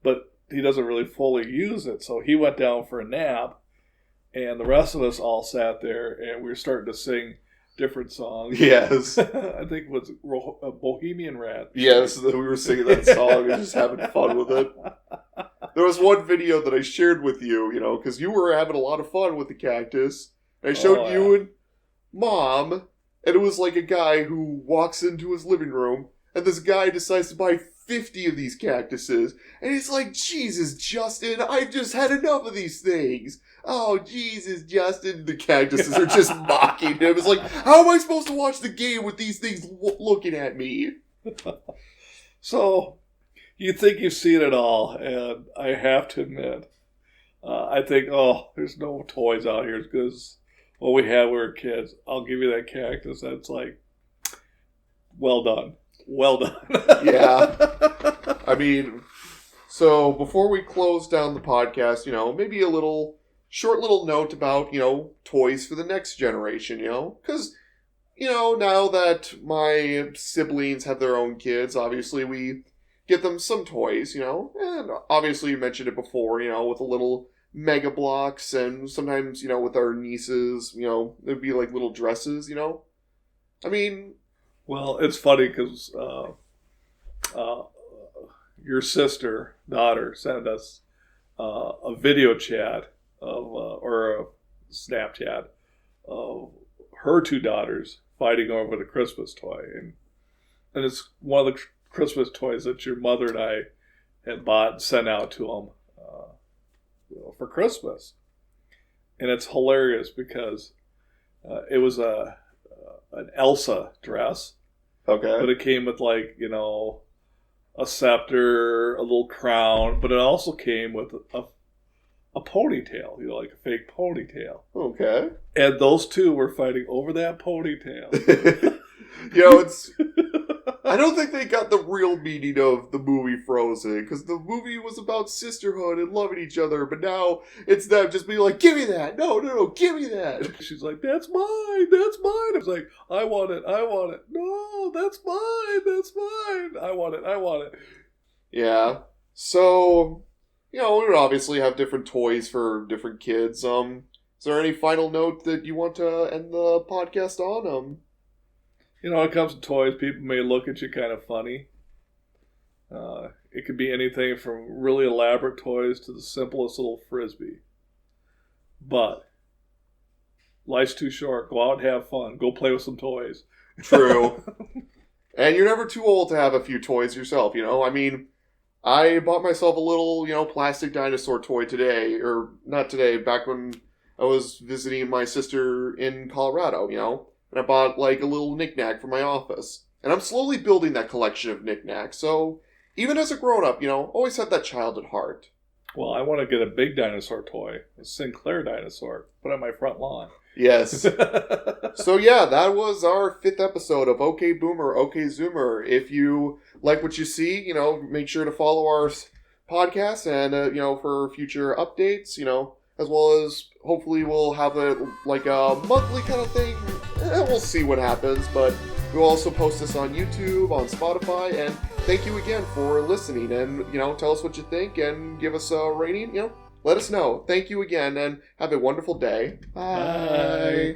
but he doesn't really fully use it. So he went down for a nap, and the rest of us all sat there, and we were starting to sing different songs. Yes. I think it was Bohemian Rhapsody. Yes, we were singing that song and just having fun with it. There was one video that I shared with you, because you were having a lot of fun with the cactus. I showed you and Mom, and it was like a guy who walks into his living room, and this guy decides to buy 50 of these cactuses. And he's like, Jesus, Justin, I've just had enough of these things. Oh, Jesus, Justin. The cactuses are just mocking him. It's like, how am I supposed to watch the game with these things looking at me? So, you think you've seen it all, and I have to admit, I think, there's no toys out here as good as what we had when we were kids. I'll give you that cactus. That's like, well done. Well done. Yeah. I mean, so before we close down the podcast, maybe a short little note about, toys for the next generation, because, now that my siblings have their own kids, obviously we get them some toys, and obviously you mentioned it before, with the little Mega Blocks, and sometimes, with our nieces, it'd be like little dresses, I mean... Well, it's funny because your daughter, sent us a video chat or a Snapchat of her two daughters fighting over the Christmas toy, and it's one of the Christmas toys that your mother and I had bought and sent out to them for Christmas, and it's hilarious because it was an Elsa dress. Okay. But it came with a scepter, a little crown, but it also came with a ponytail, like a fake ponytail. Okay. And those two were fighting over that ponytail. It's... I don't think they got the real meaning of the movie Frozen, because the movie was about sisterhood and loving each other, but now it's them just being like, give me that! No, give me that! She's like, that's mine! I was like, I want it! No, that's mine! I want it! Yeah. So, we would obviously have different toys for different kids. Is there any final note that you want to end the podcast on? When it comes to toys, people may look at you kind of funny. It could be anything from really elaborate toys to the simplest little frisbee. But life's too short. Go out and have fun. Go play with some toys. True. And you're never too old to have a few toys yourself, I mean, I bought myself a little, plastic dinosaur toy today. Or not today, back when I was visiting my sister in Colorado, And I bought, a little knick-knack for my office. And I'm slowly building that collection of knick-knacks. So, even as a grown-up, always had that child at heart. Well, I want to get a big dinosaur toy. A Sinclair dinosaur. Put on my front lawn. Yes. So, yeah, that was our 5th episode of OK Boomer, OK Zoomer. If you like what you see, make sure to follow our podcast and, for future updates, as well as hopefully we'll have a monthly kind of thing. We'll see what happens, but we'll also post this on YouTube, on Spotify, and thank you again for listening, and, tell us what you think, and give us a rating, let us know. Thank you again, and have a wonderful day. Bye.